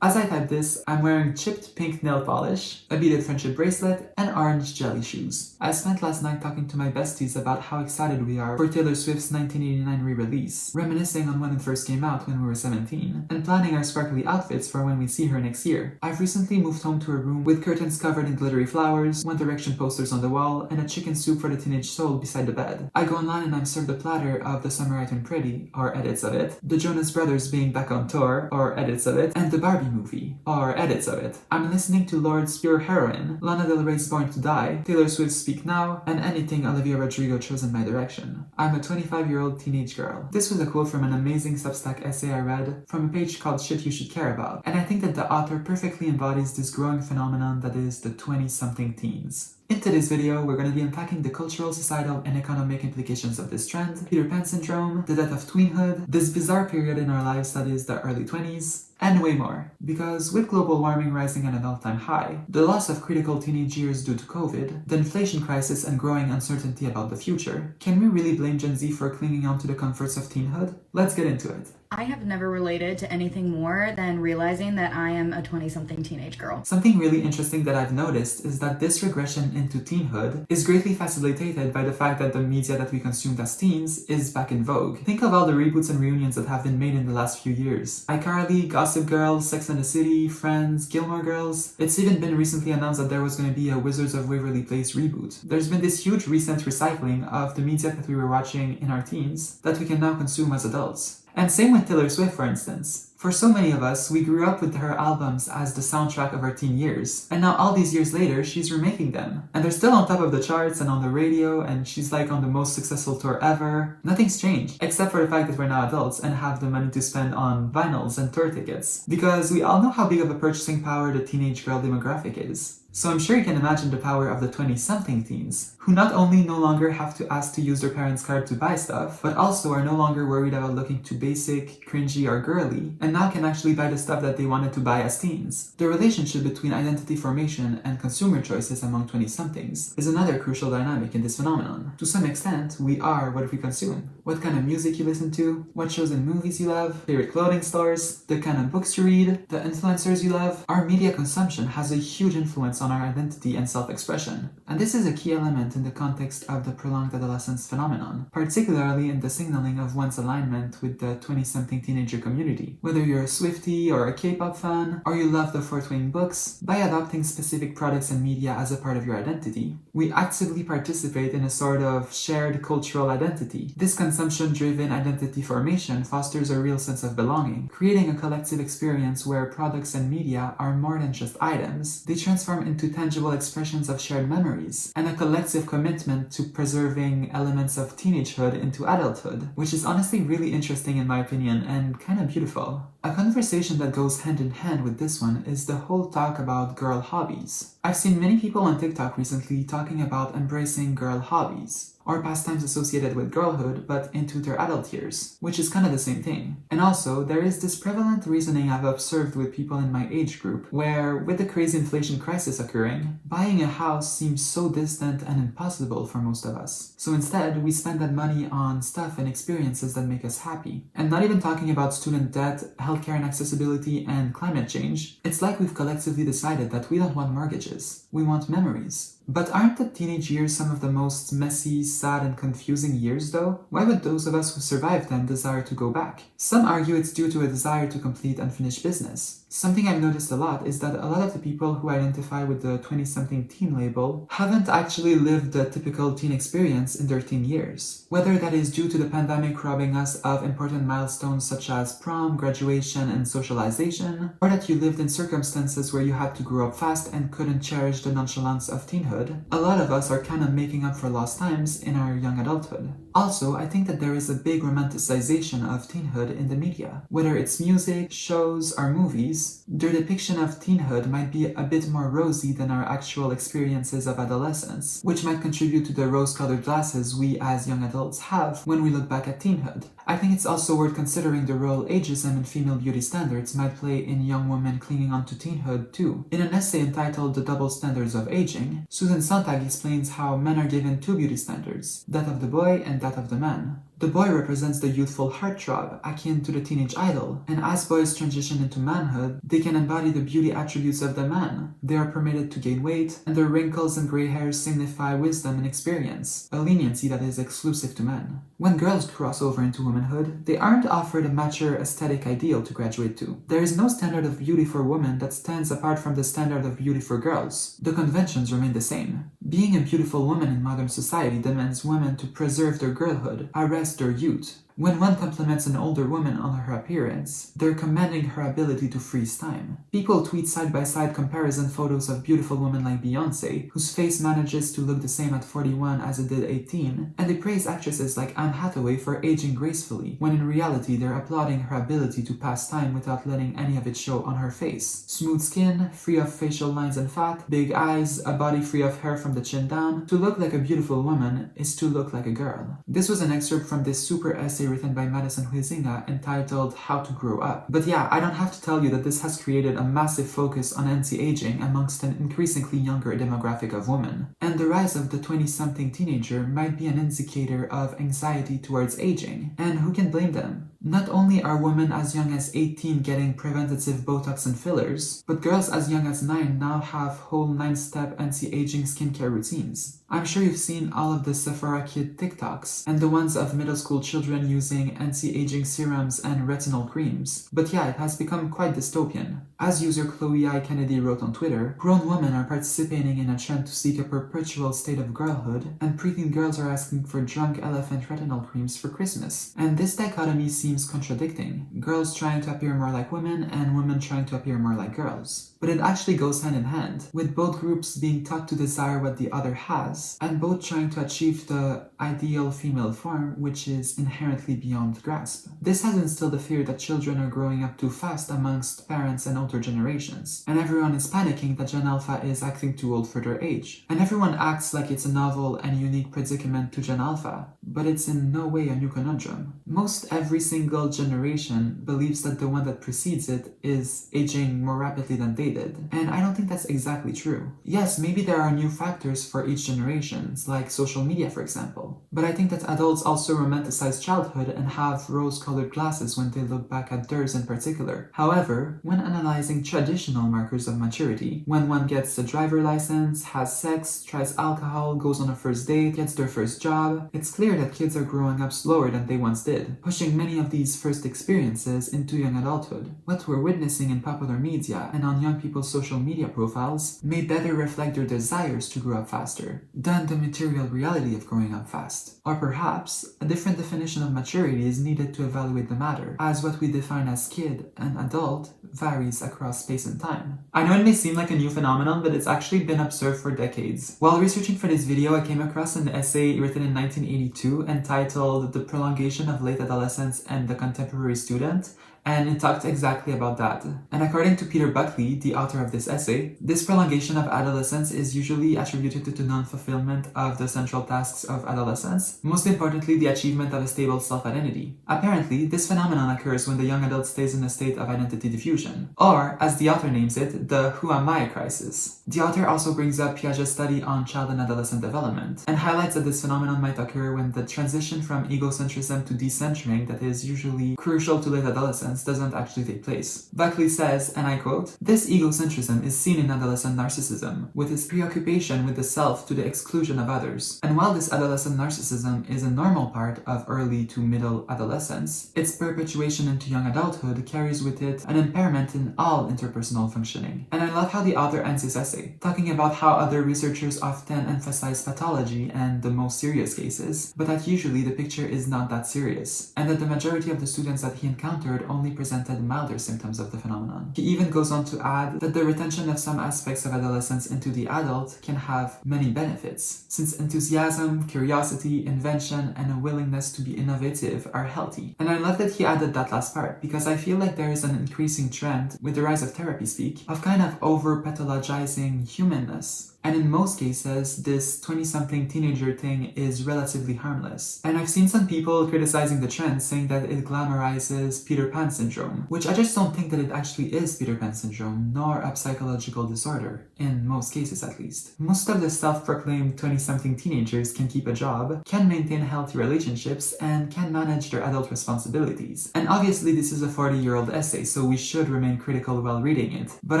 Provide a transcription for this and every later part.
As I type this, I'm wearing chipped pink nail polish, a beaded friendship bracelet, and orange jelly shoes. I spent last night talking to my besties about how excited we are for Taylor Swift's 1989 re-release, reminiscing on when it first came out when we were 17, and planning our sparkly outfits for when we see her next year. I've recently moved home to a room with curtains covered in glittery flowers, One Direction posters on the wall, and a chicken soup for the teenage soul beside the bed. I go online and I'm served a platter of The Summer I Turned Pretty, or edits of it, the Jonas Brothers being back on tour, or edits of it, and the Barbie movie, or edits of it. I'm listening to Lord's Pure Heroine, Lana Del Rey's Born to Die, Taylor Swift's Speak Now, and anything Olivia Rodrigo chose in my direction. I'm a 25-year-old teenage girl. This was a quote from an amazing Substack essay I read from a page called Shit You Should Care About, and I think that the author perfectly embodies this growing phenomenon that is the 20-something teens. In today's video, we're going to be unpacking the cultural, societal, and economic implications of this trend, Peter Pan syndrome, the death of tweenhood, this bizarre period in our lives that is the early 20s, and way more. Because with global warming rising at an all-time high, the loss of critical teenage years due to COVID, the inflation crisis and growing uncertainty about the future, can we really blame Gen Z for clinging on to the comforts of teenhood? Let's get into it. I have never related to anything more than realizing that I am a 20-something teenage girl. Something really interesting that I've noticed is that this regression into teenhood is greatly facilitated by the fact that the media that we consumed as teens is back in vogue. Think of all the reboots and reunions that have been made in the last few years. iCarly, Gossip Girl, Sex and the City, Friends, Gilmore Girls. It's even been recently announced that there was going to be a Wizards of Waverly Place reboot. There's been this huge recent recycling of the media that we were watching in our teens that we can now consume as adults. And same with Taylor Swift, for instance. For so many of us, we grew up with her albums as the soundtrack of our teen years, and now all these years later, she's remaking them. And they're still on top of the charts and on the radio, and she's like on the most successful tour ever. Nothing's changed, except for the fact that we're now adults and have the money to spend on vinyls and tour tickets. Because we all know how big of a purchasing power the teenage girl demographic is. So I'm sure you can imagine the power of the 20-something teens, who not only no longer have to ask to use their parents' card to buy stuff, but also are no longer worried about looking too basic, cringy, or girly, and now can actually buy the stuff that they wanted to buy as teens. The relationship between identity formation and consumer choices among 20-somethings is another crucial dynamic in this phenomenon. To some extent, we are what we consume. What kind of music you listen to, what shows and movies you love, favorite clothing stores, the kind of books you read, the influencers you love. Our media consumption has a huge influence on our identity and self-expression. And this is a key element in the context of the prolonged adolescence phenomenon, particularly in the signaling of one's alignment with the 20-something teenager community. Whether you're a Swiftie or a K-pop fan, or you love the forthcoming books, by adopting specific products and media as a part of your identity, we actively participate in a sort of shared cultural identity. This consumption-driven identity formation fosters a real sense of belonging, creating a collective experience where products and media are more than just items. They transform into tangible expressions of shared memories, and a collective commitment to preserving elements of teenagehood into adulthood, which is honestly really interesting in my opinion and kind of beautiful. A conversation that goes hand in hand with this one is the whole talk about girl hobbies. I've seen many people on TikTok recently talking about embracing girl hobbies, or pastimes associated with girlhood but into their adult years, which is kind of the same thing. And also, there is this prevalent reasoning I've observed with people in my age group, where with the crazy inflation crisis occurring, buying a house seems so distant and impossible for most of us. So instead, we spend that money on stuff and experiences that make us happy. And not even talking about student debt, healthcare and accessibility, and climate change, it's like we've collectively decided that we don't want mortgages, we want memories. But aren't the teenage years some of the most messy, sad, and confusing years though? Why would those of us who survived them desire to go back? Some argue it's due to a desire to complete unfinished business. Something I've noticed a lot is that a lot of the people who identify with the 20-something teen label haven't actually lived the typical teen experience in their teen years. Whether that is due to the pandemic robbing us of important milestones such as prom, graduation, and socialization, or that you lived in circumstances where you had to grow up fast and couldn't cherish the nonchalance of teenhood, a lot of us are kind of making up for lost times in our young adulthood. Also, I think that there is a big romanticization of teenhood in the media. Whether it's music, shows, or movies, their depiction of teenhood might be a bit more rosy than our actual experiences of adolescence, which might contribute to the rose-colored glasses we as young adults have when we look back at teenhood. I think it's also worth considering the role ageism and female beauty standards might play in young women clinging onto teenhood too. In an essay entitled The Double Standards of Aging, Susan Sontag explains how men are given two beauty standards, that of the boy and that of the man. The boy represents the youthful heartthrob, akin to the teenage idol, and as boys transition into manhood, they can embody the beauty attributes of the man. They are permitted to gain weight, and their wrinkles and gray hairs signify wisdom and experience, a leniency that is exclusive to men. When girls cross over into womanhood, they aren't offered a mature aesthetic ideal to graduate to. There is no standard of beauty for women that stands apart from the standard of beauty for girls. The conventions remain the same. Being a beautiful woman in modern society demands women to preserve their girlhood, arrest their youth. When one compliments an older woman on her appearance, they're commending her ability to freeze time. People tweet side-by-side comparison photos of beautiful women like Beyoncé, whose face manages to look the same at 41 as it did 18, and they praise actresses like Anne Hathaway for aging gracefully, when in reality they're applauding her ability to pass time without letting any of it show on her face. Smooth skin, free of facial lines and fat, big eyes, a body free of hair from the chin down. To look like a beautiful woman is to look like a girl. This was an excerpt from this super essay written by Madison Huizinga entitled How to Grow Up. But yeah, I don't have to tell you that this has created a massive focus on anti-aging amongst an increasingly younger demographic of women. And the rise of the 20-something teenager might be an indicator of anxiety towards aging. And who can blame them? Not only are women as young as 18 getting preventative Botox and fillers, but girls as young as 9 now have whole 9-step anti-aging skincare routines. I'm sure you've seen all of the Sephora Kid TikToks, and the ones of middle school children using anti-aging serums and retinol creams. But yeah, it has become quite dystopian. As user Chloe I. Kennedy wrote on Twitter, grown women are participating in a trend to seek a perpetual state of girlhood, and preteen girls are asking for drunk elephant retinol creams for Christmas. And this dichotomy seems contradicting. Girls trying to appear more like women, and women trying to appear more like girls. But it actually goes hand in hand, with both groups being taught to desire what the other has, and both trying to achieve the ideal female form, which is inherently beyond grasp. This has instilled the fear that children are growing up too fast amongst parents and older generations, and everyone is panicking that Gen Alpha is acting too old for their age. And everyone acts like it's a novel and unique predicament to Gen Alpha, but it's in no way a new conundrum. Most every single generation believes that the one that precedes it is aging more rapidly than they did, and I don't think that's exactly true. Yes, maybe there are new factors for each generation, like social media for example, but I think that adults also romanticize childhood and have rose-colored glasses when they look back at theirs in particular. However, when analyzing traditional markers of maturity, when one gets a driver license, has sex, tries alcohol, goes on a first date, gets their first job, it's clear that kids are growing up slower than they once did, pushing many of these first experiences into young adulthood. What we're witnessing in popular media and on young people's social media profiles may better reflect their desires to grow up faster than the material reality of growing up fast. Or perhaps, a different definition of maturity is needed to evaluate the matter, as what we define as kid and adult varies across space and time. I know it may seem like a new phenomenon, but it's actually been observed for decades. While researching for this video, I came across an essay written in 1982 entitled The Prolongation of Late Adolescence and the Contemporary Student, and it talked exactly about that. And according to Peter Buckley, the author of this essay, this prolongation of adolescence is usually attributed to the non-fulfillment of the central tasks of adolescence, most importantly the achievement of a stable self-identity. Apparently, this phenomenon occurs when the young adult stays in a state of identity diffusion, or, as the author names it, the who am I crisis. The author also brings up Piaget's study on child and adolescent development, and highlights that this phenomenon might occur when the transition from egocentrism to decentering that is usually crucial to late adolescence doesn't actually take place. Buckley says, and I quote, "This egocentrism is seen in adolescent narcissism, with its preoccupation with the self to the exclusion of others. And while this adolescent narcissism is a normal part of early to middle adolescence, its perpetuation into young adulthood carries with it an impairment in all interpersonal functioning." And I love how the author ends his essay, talking about how other researchers often emphasize pathology and the most serious cases, but that usually the picture is not that serious, and that the majority of the students that he encountered only presented milder symptoms of the phenomenon. He even goes on to add that the retention of some aspects of adolescence into the adult can have many benefits, since enthusiasm, curiosity, invention, and a willingness to be innovative are healthy. And I love that he added that last part, because I feel like there is an increasing trend, with the rise of therapy speak, of kind of over-pathologizing humanness. And in most cases, this 20-something teenager thing is relatively harmless. And I've seen some people criticizing the trend, saying that it glamorizes Peter Pan syndrome, which I just don't think that it actually is Peter Pan syndrome, nor a psychological disorder, in most cases at least. Most of the self-proclaimed 20-something teenagers can keep a job, can maintain healthy relationships, and can manage their adult responsibilities. And obviously this is a 40-year-old essay, so we should remain critical while reading it. But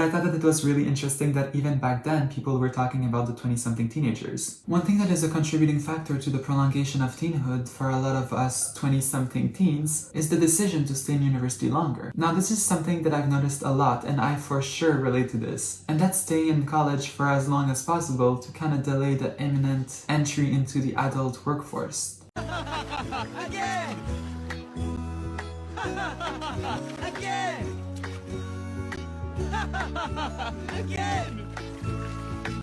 I thought that it was really interesting that even back then people were talking about the 20-something teenagers. One thing that is a contributing factor to the prolongation of teenhood for a lot of us 20-something teens is the decision to stay in university longer. Now this is something that I've noticed a lot, and I for sure relate to this. And that's staying in college for as long as possible to kind of delay the imminent entry into the adult workforce. Again! Again! Again!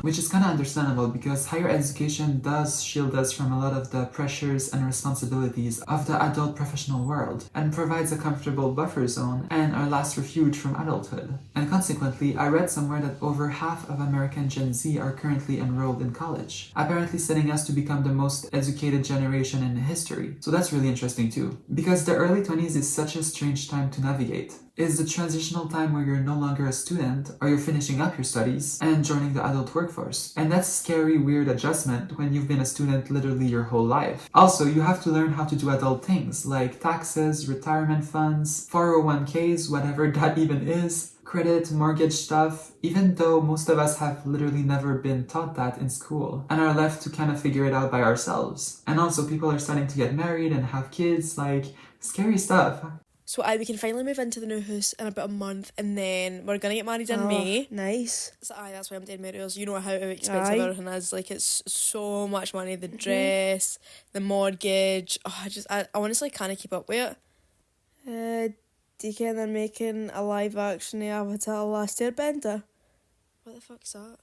Which is kind of understandable because higher education does shield us from a lot of the pressures and responsibilities of the adult professional world and provides a comfortable buffer zone and our last refuge from adulthood. And consequently, I read somewhere that over half of American Gen Z are currently enrolled in college, apparently setting us to become the most educated generation in history. So that's really interesting too, because the early 20s is such a strange time to navigate. It's the transitional time where you're no longer a student or you're finishing up your studies and joining the adult workforce. And that's a scary, weird adjustment when you've been a student literally your whole life. Also, you have to learn how to do adult things like taxes, retirement funds, 401ks, whatever that even is, credit, mortgage stuff, even though most of us have literally never been taught that in school and are left to kind of figure it out by ourselves. And also people are starting to get married and have kids, like scary stuff. So we can finally move into the new house in about a month, and then we're gonna get married in May. Nice. So that's why I'm doing marriages. You know how expensive everything is. Like, it's so much money. The dress, the mortgage. I honestly can't keep up with it. Do you think they're making a live action Avatar Last Airbender? What the fuck's that?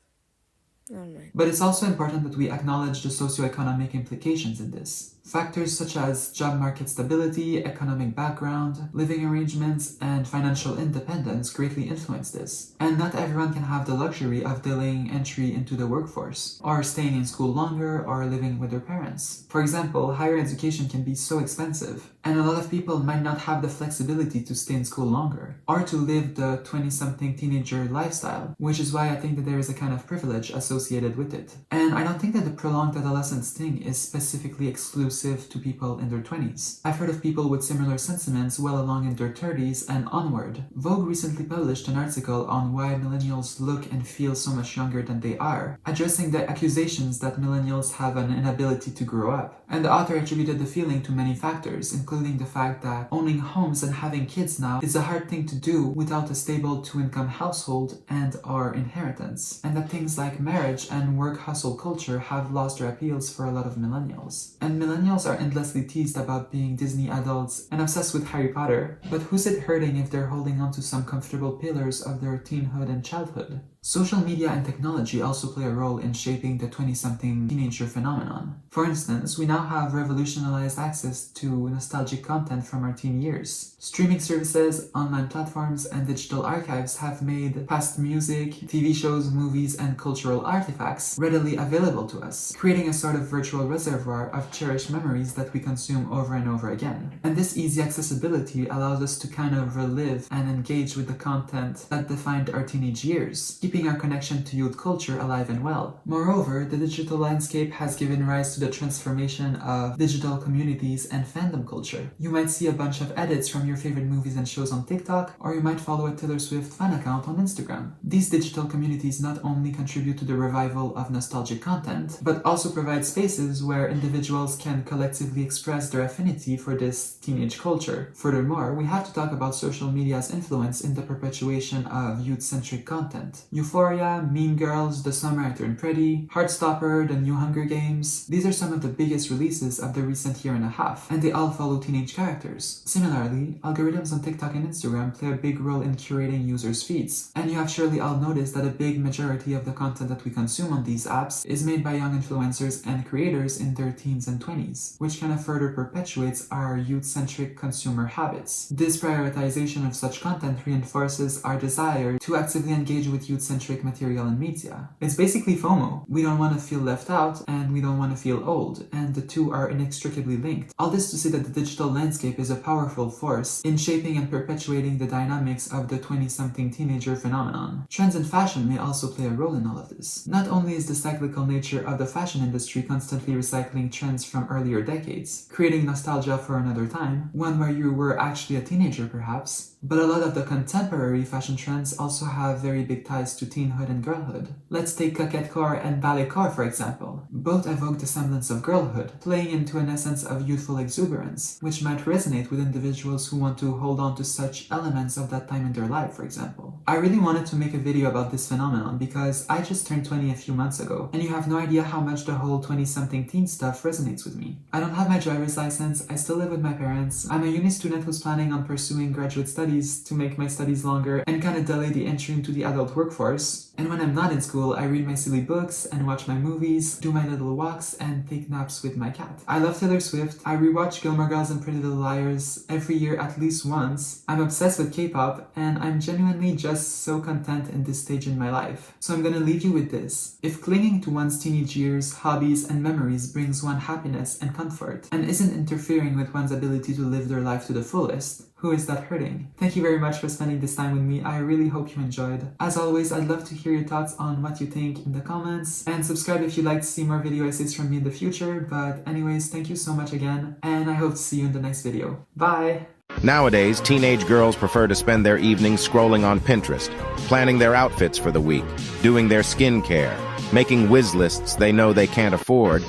Never mind. But it's also important that we acknowledge the socioeconomic implications in this. Factors such as job market stability, economic background, living arrangements, and financial independence greatly influence this. And not everyone can have the luxury of delaying entry into the workforce, or staying in school longer, or living with their parents. For example, higher education can be so expensive, and a lot of people might not have the flexibility to stay in school longer, or to live the 20-something teenager lifestyle, which is why I think that there is a kind of privilege associated with it. And I don't think that the prolonged adolescence thing is specifically exclusive to people in their 20s. I've heard of people with similar sentiments well along in their 30s and onward. Vogue recently published an article on why millennials look and feel so much younger than they are, addressing the accusations that millennials have an inability to grow up. And the author attributed the feeling to many factors, including the fact that owning homes and having kids now is a hard thing to do without a stable two-income household and or inheritance, and that things like marriage and work hustle culture have lost their appeals for a lot of millennials. And millennials are endlessly teased about being Disney adults and obsessed with Harry Potter, but who's it hurting if they're holding on to some comfortable pillars of their teenhood and childhood? Social media and technology also play a role in shaping the 20-something teenager phenomenon. For instance, we now have revolutionized access to nostalgic content from our teen years. Streaming services, online platforms, and digital archives have made past music, TV shows, movies, and cultural artifacts readily available to us, creating a sort of virtual reservoir of cherished memories that we consume over and over again. And this easy accessibility allows us to kind of relive and engage with the content that defined our teenage years, keeping our connection to youth culture alive and well. Moreover, the digital landscape has given rise to the transformation of digital communities and fandom culture. You might see a bunch of edits from your favorite movies and shows on TikTok, or you might follow a Taylor Swift fan account on Instagram. These digital communities not only contribute to the revival of nostalgic content, but also provide spaces where individuals can collectively express their affinity for this teenage culture. Furthermore, we have to talk about social media's influence in the perpetuation of youth-centric content. Euphoria, Mean Girls, The Summer I Turned Pretty, Heartstopper, The New Hunger Games. These are some of the biggest releases of the recent year and a half, and they all follow teenage characters. Similarly, algorithms on TikTok and Instagram play a big role in curating users' feeds, and you have surely all noticed that a big majority of the content that we consume on these apps is made by young influencers and creators in their teens and 20s, which kind of further perpetuates our youth-centric consumer habits. This prioritization of such content reinforces our desire to actively engage with youth-centric material and media. It's basically FOMO. We don't want to feel left out, and we don't want to feel old, and the two are inextricably linked. All this to say that the digital landscape is a powerful force in shaping and perpetuating the dynamics of the 20-something teenager phenomenon. Trends in fashion may also play a role in all of this. Not only is the cyclical nature of the fashion industry constantly recycling trends from earlier decades, creating nostalgia for another time, one where you were actually a teenager perhaps, but a lot of the contemporary fashion trends also have very big ties to teenhood and girlhood. Let's take coquettecore and balletcore for example. Both evoke the semblance of girlhood, playing into an essence of youthful exuberance, which might resonate with individuals who want to hold on to such elements of that time in their life, for example. I really wanted to make a video about this phenomenon because I just turned 20 a few months ago, and you have no idea how much the whole 20-something teen stuff resonates with me. I don't have my driver's license, I still live with my parents, I'm a uni student who's planning on pursuing graduate studies to make my studies longer and kind of delay the entry into the adult workforce. And when I'm not in school, I read my silly books and watch my movies, do my little walks, and take naps with my cat. I love Taylor Swift, I rewatch Gilmore Girls and Pretty Little Liars every year at least once. I'm obsessed with K-pop, and I'm genuinely just so content in this stage in my life. So I'm gonna leave you with this. If clinging to one's teenage years, hobbies, and memories brings one happiness and comfort, and isn't interfering with one's ability to live their life to the fullest, who is that hurting? Thank you very much for spending this time with me. I really hope you enjoyed. As always, I'd love to hear your thoughts on what you think in the comments, and subscribe if you'd like to see more video essays from me in the future. But anyways, thank you so much again, and I hope to see you in the next video. Bye! Nowadays, teenage girls prefer to spend their evenings scrolling on Pinterest, planning their outfits for the week, doing their skincare, making whiz lists they know they can't afford,